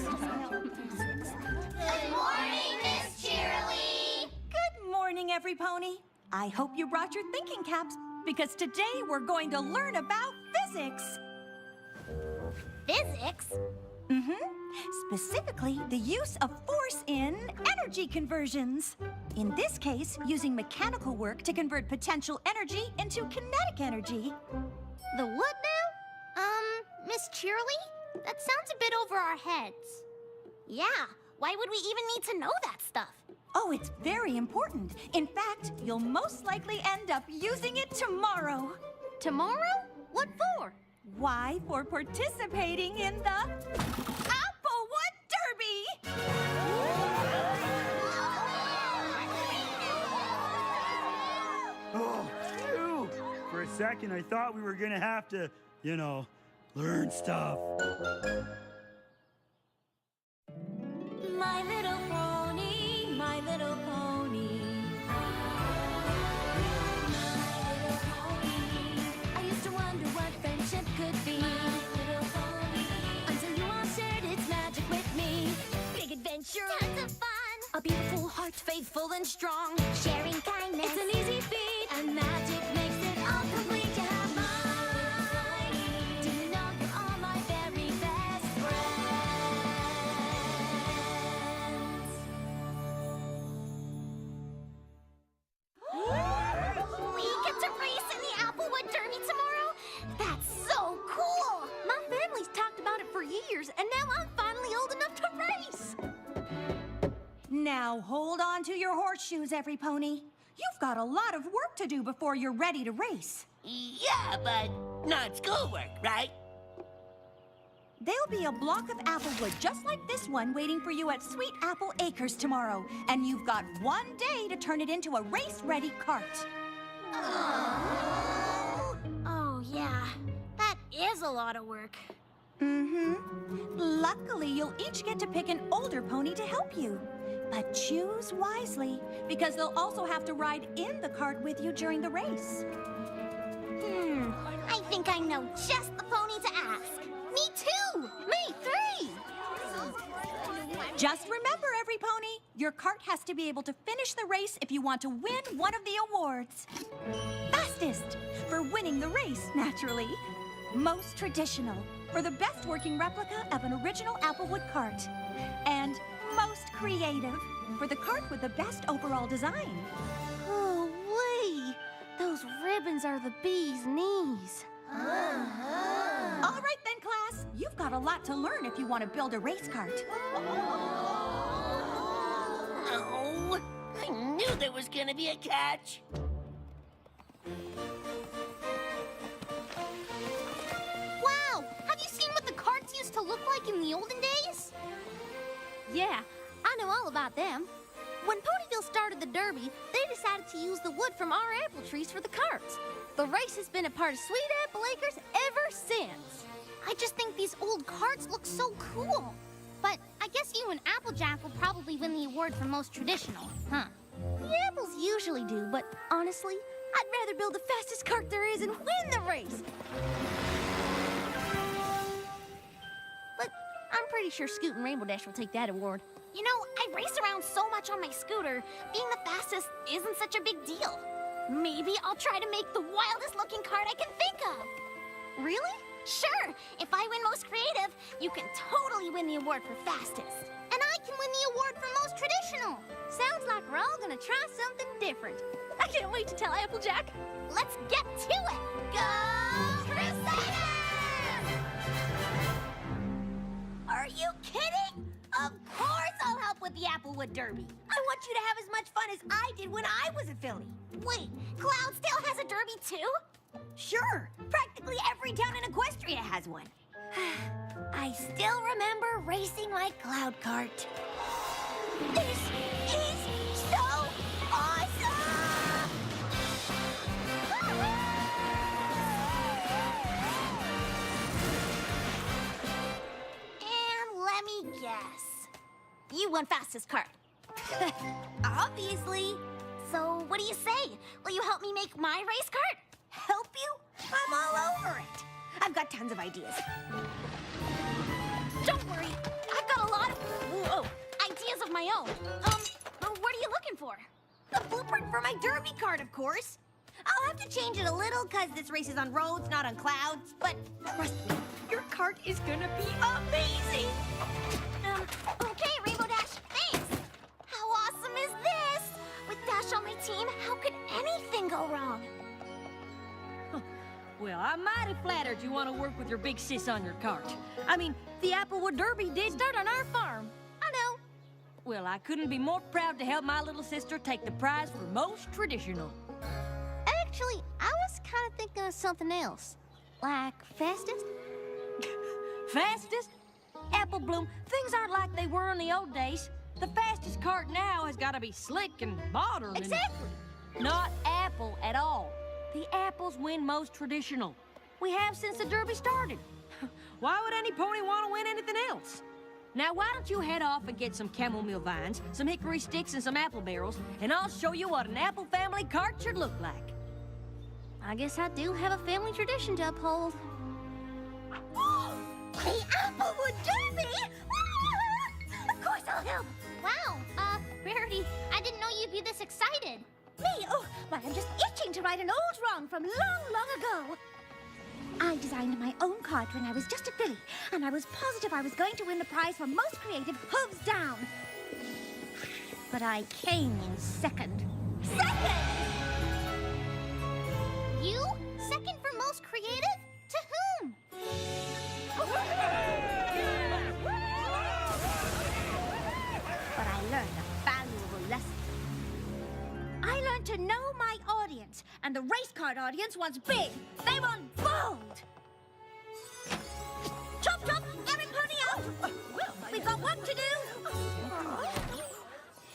Good morning, Miss Cheerilee. Good morning, every pony. I hope you brought your thinking caps, because today we're going to learn about physics. Physics? Specifically, the use of force in energy conversions. In this case, using mechanical work to convert potential energy into kinetic energy. The what now? Miss Cheerilee? That sounds a bit over our heads. Yeah, why would we even need to know that stuff? Oh, it's very important. In fact, you'll most likely end up using it tomorrow. Tomorrow? What for? Why, for participating in the Applewood Derby! Oh, phew. For a second, I thought we were gonna have to, learn stuff. My little pony, my little pony. My little pony. I used to wonder what friendship could be. My little pony. Until you all shared its magic with me. Big adventure. Tons of fun. A beautiful heart, faithful and strong. Sharing kindness. It's an easy feat, and magic makes it all complete to have mine. Do you know you're all my very best friends? We get to race in the Applewood Derby tomorrow? That's so cool! My family's talked about it for years, and now I'm finally old enough to race. Now hold on to your horseshoes, every pony. You've got a lot of work to do before you're ready to race. Yeah, but not schoolwork, right? There'll be a block of applewood just like this one waiting for you at Sweet Apple Acres tomorrow, and you've got one day to turn it into a race-ready cart. Oh, yeah. That is a lot of work. Luckily, you'll each get to pick an older pony to help you. But choose wisely, because they'll also have to ride in the cart with you during the race. I think I know just the pony to ask. Me too! Me, 3! Just remember, every pony, your cart has to be able to finish the race if you want to win one of the awards. Fastest, for winning the race, naturally. Most traditional, for the best working replica of an original Applewood cart. And most creative, for the cart with the best overall design. Oh, wee! Those ribbons are the bee's knees. All right then, class. You've got a lot to learn if you want to build a race cart. Oh, I knew there was gonna be a catch. Wow! Have you seen what the carts used to look like in the olden days? Yeah, I know all about them. When Ponyville started the Derby, they decided to use the wood from our apple trees for the carts. The race has been a part of Sweet Apple Acres ever since. I just think these old carts look so cool. But I guess you and Applejack will probably win the award for most traditional, huh? The apples usually do, but honestly, I'd rather build the fastest cart there is and win the race. But I'm pretty sure Scoot and Rainbow Dash will take that award. You know, I race around so much on my scooter, being the fastest isn't such a big deal. Maybe I'll try to make the wildest looking cart I can think of. Really? Sure, if I win most creative, you can totally win the award for fastest. And I can win the award for most traditional. Sounds like we're all gonna try something different. I can't wait to tell Applejack. Let's get to it! Go Crusaders! Are you kidding? Of course I'll help with the Applewood Derby. I want you to have as much fun as I did when I was a filly. Wait, Cloudsdale has a derby too? Sure, practically every town in Equestria has one. I still remember racing my cloud cart. This is so awesome! And let me guess. You won fastest cart. Obviously. So what do you say? Will you help me make my race cart? Help you? I'm all over it. I've got tons of ideas. Don't worry, I've got a lot Whoa, ideas of my own. What are you looking for? The blueprint for my derby cart, of course. I'll have to change it a little because this race is on roads, not on clouds. But trust me, your cart is gonna be amazing. Okay, Rainbow Dash, thanks. How awesome is this? With Dash on my team, how could anything go wrong? Well, I'm mighty flattered you want to work with your big sis on your cart. I mean, the Applewood Derby did start on our farm. I know. Well, I couldn't be more proud to help my little sister take the prize for most traditional. Actually, I was kind of thinking of something else. Like fastest? Fastest? Apple Bloom, things aren't like they were in the old days. The fastest cart now has got to be slick and modern. Exactly. Not Apple at all. The Apples win most traditional. We have since the Derby started. Why would any pony want to win anything else? Now, why don't you head off and get some chamomile vines, some hickory sticks, and some apple barrels, and I'll show you what an Apple family cart should look like. I guess I do have a family tradition to uphold. The Applewood Derby? Of course I'll help. Wow, Rarity, I didn't know you'd be this excited. Me? Oh, why, I'm just itching to right an old wrong from long, long ago. I designed my own cart when I was just a filly, and I was positive I was going to win the prize for most creative hooves down. But I came in second. Second! You? Second for most creative? To whom? But I learned a valuable lesson. I learned to know my audience, and the race cart audience wants big. They want bold. Chop, chop, every pony out. We've got work to do.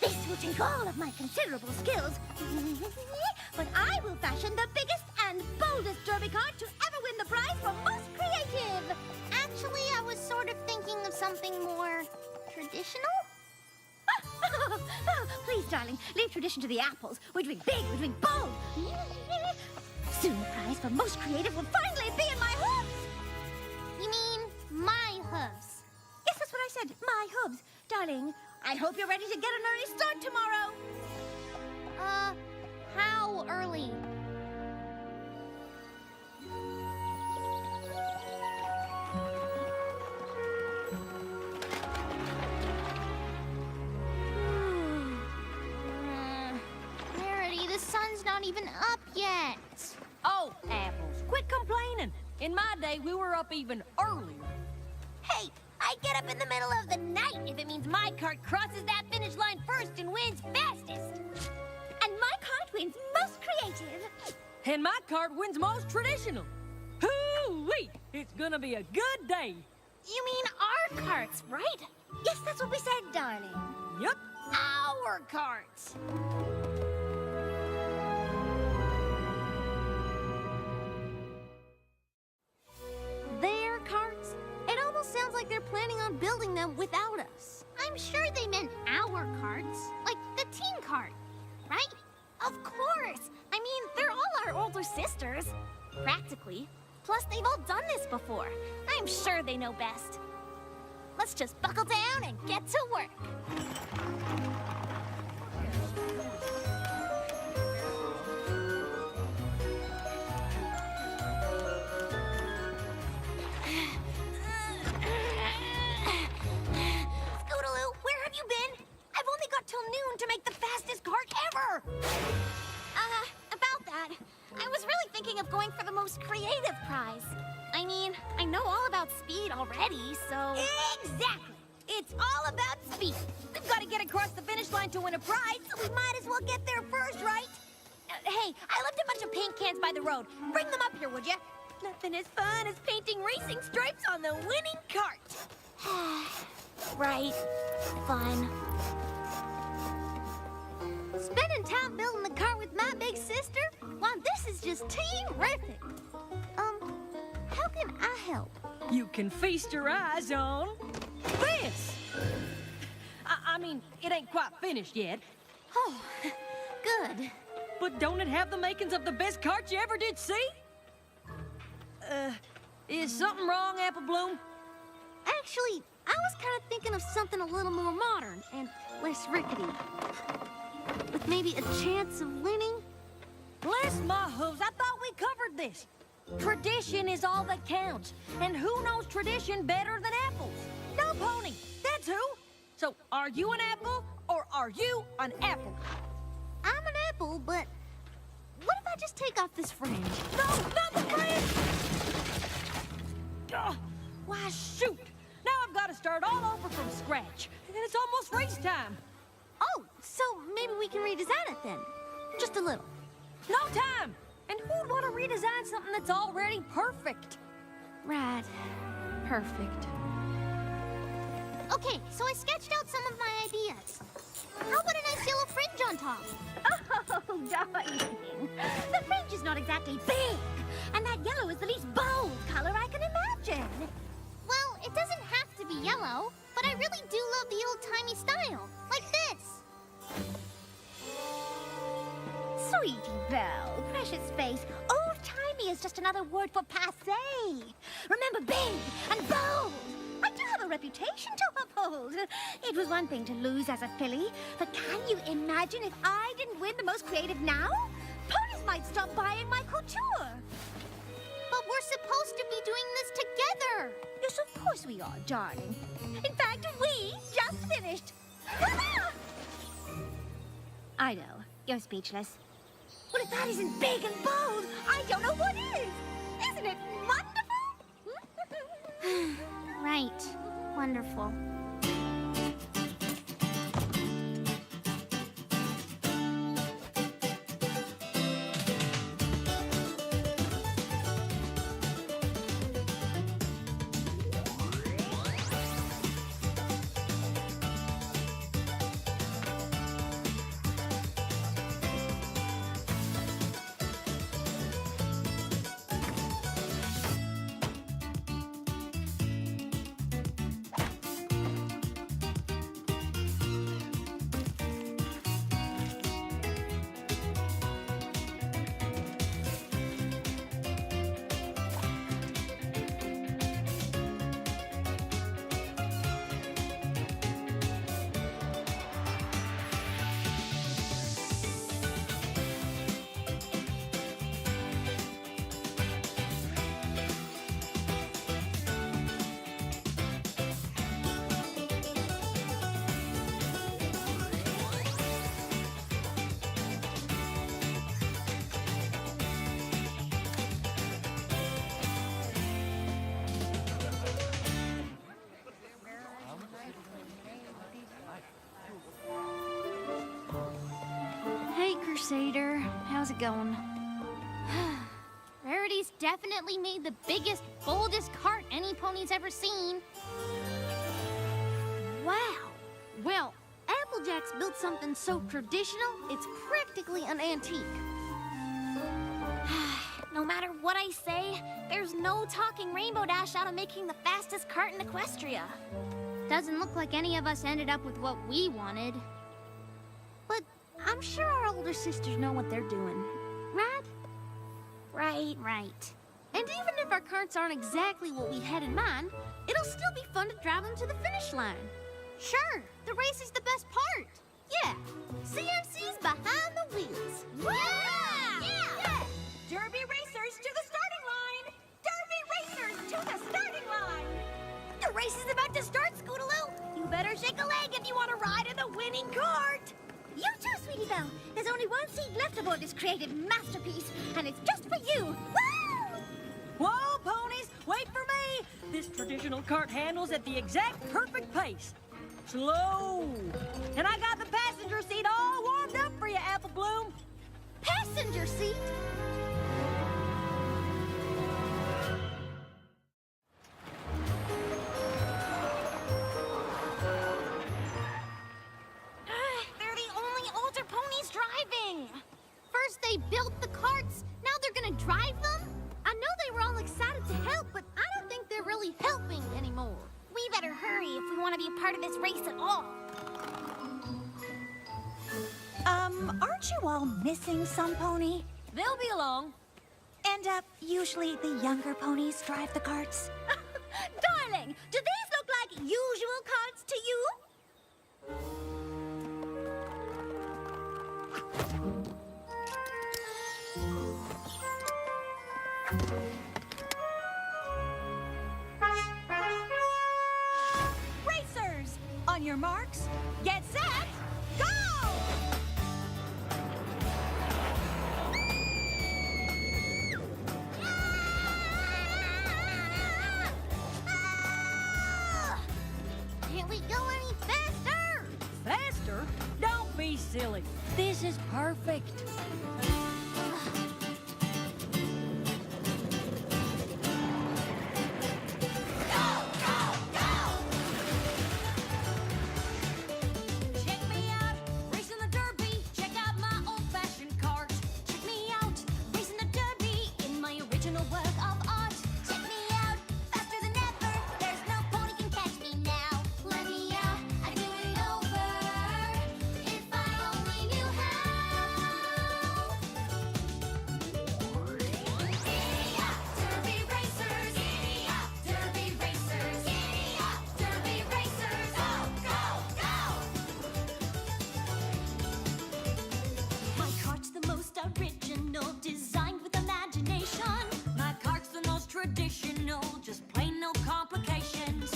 This will take all of my considerable skills. But I will fashion the biggest and boldest derby cart to ever win the prize for most creative. Actually, I was sort of thinking of something more traditional. Oh, please, darling, leave tradition to the apples. We're doing big, we're doing bold. Soon the prize for most creative will finally be in my hooves. You mean my hooves? Yes, that's what I said, my hooves. Darling, I hope you're ready to get an early start tomorrow. How early? Rarity, the sun's not even up yet. Oh, Apples, quit complaining. In my day, we were up even earlier. Hey, I get up in the middle of the night if it means my cart crosses that finish line first and wins fastest. And my cart wins most creative. And my cart wins most traditional. Hoo-wee! It's gonna be a good day. You mean our carts, right? Yes, that's what we said, darling. Yup. Our carts. Their carts? It almost sounds like they're planning on building them without us. I'm sure they meant our carts, like the teen cart, right? Of course. I mean, they're all our older sisters, practically. Plus, they've all done this before. I'm sure they know best. Let's just buckle down and get to work. Scootaloo, where have you been? I've only got till noon to make the fastest cart ever. About that, I was really thinking of going for the most creative prize. I mean, I know all about speed already, so... Exactly. It's all about speed. We've got to get across the finish line to win a prize, so we might as well get there first, right? Hey, I left a bunch of paint cans by the road. Bring them up here, would you? Nothing as fun as painting racing stripes on the winning cart. Right. Fun. Spending time building the cart with my big sister? Why, this is just terrific. How can I help? You can feast your eyes on this. I mean, it ain't quite finished yet. Oh, good. But don't it have the makings of the best cart you ever did see? Is something wrong, Apple Bloom? Actually, I was kind of thinking of something a little more modern and less rickety. With maybe a chance of winning. Bless my hooves, I thought we covered this. Tradition is all that counts. And who knows tradition better than apples? No, Pony, that's who. So, are you an apple, or are you an apple? I'm an apple, but what if I just take off this fringe? No, not the fringe! Why, shoot! Now I've got to start all over from scratch. And it's almost race time. Oh, so maybe we can redesign it then. Just a little. No time! And who'd want to redesign something that's already perfect? Right. Perfect. Okay, so I sketched out some of my ideas. How about a nice yellow fringe on top? Oh, darling. The fringe is not exactly big, and that yellow is the least bold color I can imagine. Well, it doesn't have to be yellow, but I really do love the old-timey style, like this. Sweetie Belle, precious face, old-timey is just another word for passé. Remember, big and bold. I do have a reputation to uphold. It was one thing to lose as a filly, but can you imagine if I didn't win the most creative now? Ponies might stop buying my couture. But we're supposed to be doing this together. Yes, of course we are, darling. In fact, we just finished. I know, you're speechless. But if that isn't big and bold, I don't know what is. Isn't it wonderful? Right. Wonderful. Hey, Crusader. How's it going? Rarity's definitely made the biggest, boldest cart any pony's ever seen. Wow. Well, Applejack's built something so traditional, it's practically an antique. No matter what I say, there's no talking Rainbow Dash out of making the fastest cart in Equestria. Doesn't look like any of us ended up with what we wanted. But I'm sure our older sisters know what they're doing, right? Right. And even if our carts aren't exactly what we had in mind, it'll still be fun to drive them to the finish line. Sure, the race is the best part. Yeah, CMC's behind the wheels. Yeah! Derby racers to the starting line! Derby racers to the starting line! The race is about to start, Scootaloo. You better shake a leg if you want to ride in the winning cart. You too, Sweetie Belle. There's only one seat left aboard this creative masterpiece, and it's just for you. Woo! Whoa, ponies, wait for me! This traditional cart handles at the exact perfect pace. Slow. And I got the passenger seat all warmed up for you, Apple Bloom. Passenger seat? They're the only older ponies driving. First they built the carts, now they're gonna drive them? I know they were all excited to help, but I don't think they're really helping anymore. We better hurry if we want to be a part of this race at all. Aren't you all missing some pony? They'll be along. And, usually the younger ponies drive the carts? Darling, do these look like usual cards to you? Racers! On your marks, get set, go! Can't we go any faster? Faster? Don't be silly. This is perfect. Check me out, racing the derby. Check out my old-fashioned cart. Check me out, racing the derby in my original work of art. Check me out, faster than ever. There's no pony can catch me now. Let me out, I'd do it over. If I only knew how. Giddy up, derby racers. Giddy up, derby racers. Giddy up, derby racers. Go, go, go! My cart's the most original, designed with imagination. My cart's the most traditional, just plain no complications.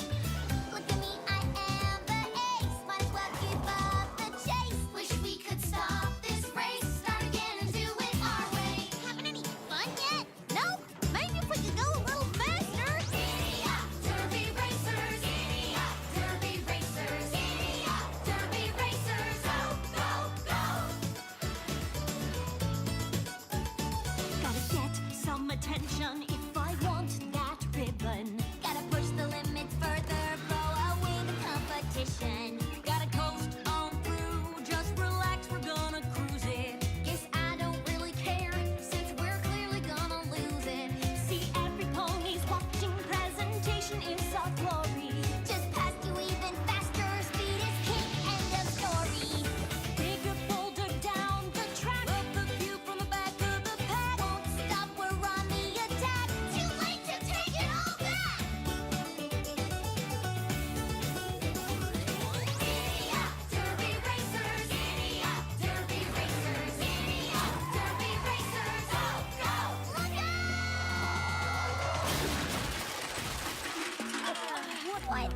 Look at me, I am the ace. Might as well give up the chase. Wish we could stop this race. Start again and do it our way. Having any fun yet? Nope. Maybe if we could go a little faster. Giddy up, derby racers. Giddy up, derby racers. Giddy up, derby racers. Go, go, go! Gotta get some attention if I want that ribbon. Gotta push the limits further, blow away the competition. Gotta coast on through, just relax, we're gonna cruise it. Guess I don't really care, since we're clearly gonna lose it. See every pony's watching presentation in soft glory. Just past you even faster, speed is king, end of story. Bigger, bolder down the track. Love the view from the back of the pack. Won't stop, we're on the attack. Too late to take it all back. Giddy up, derby racers. Giddy up, derby racers. Giddy up, derby racers. Go, go, look out! What?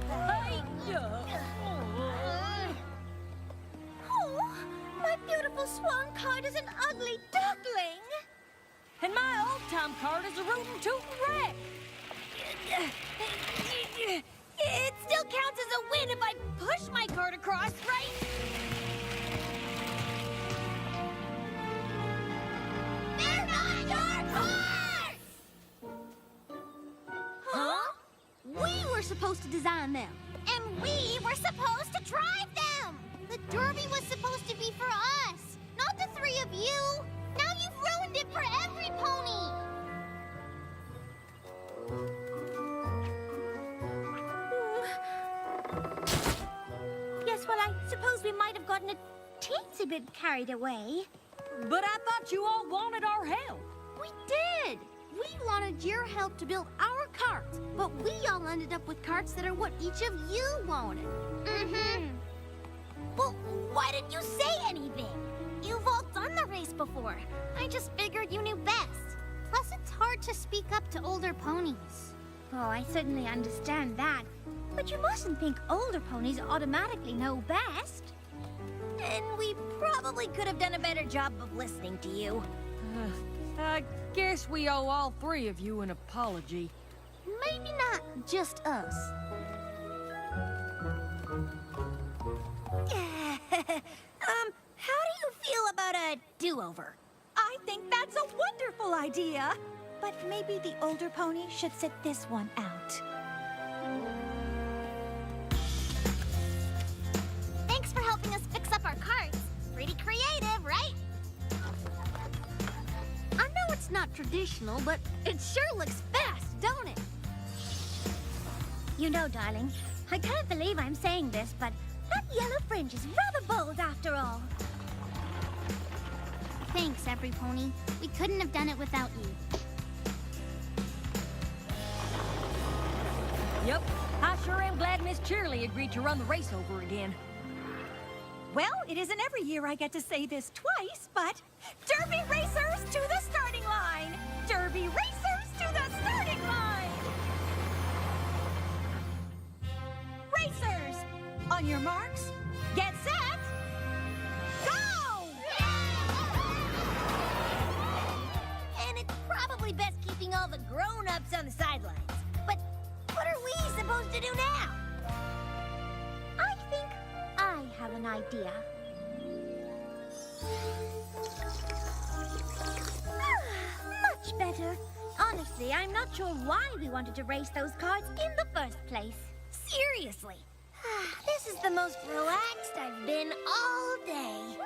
Oh, my beautiful swan card is an ugly duckling. And my old-time cart is a rootin' tootin' wreck. It still counts as a win if I push my card across, right? They're not your cars! Huh? We were supposed to design them. And we were supposed to drive them! The derby was supposed to be for us, not the three of you. Now you've ruined it for every pony. Yes, well, I suppose we might have gotten a teensy bit carried away. But I thought you all wanted our help. We did! We wanted your help to build our carts, but we all ended up with carts that are what each of you wanted. Mm-hmm. Well, why didn't you say anything? You've all done the race before. I just figured you knew best. Plus, it's hard to speak up to older ponies. Oh, I certainly understand that. But you mustn't think older ponies automatically know best. And we probably could have done a better job of listening to you. I guess we owe all three of you an apology. Maybe not just us. How do you feel about a do-over? I think that's a wonderful idea. But maybe the older pony should sit this one out. Thanks for helping us fix up our carts. Pretty creative, right? I know it's not traditional, but it sure looks fast, don't it? You know, darling, I can't believe I'm saying this, but that yellow fringe is rather bold after all. Thanks, every pony. We couldn't have done it without you. Yep, I sure am glad Miss Cheerily agreed to run the race over again. Well, it isn't every year I get to say this twice, but Derby racers to the starting line! Derby racers to the starting line! Racers, on your marks, get set, go! And it's probably best keeping all the grown-ups on the sidelines. But what are we supposed to do now? I think I have an idea. Much better. Honestly, I'm not sure why we wanted to race those cards in the first place. Seriously. This is the most relaxed I've been all day.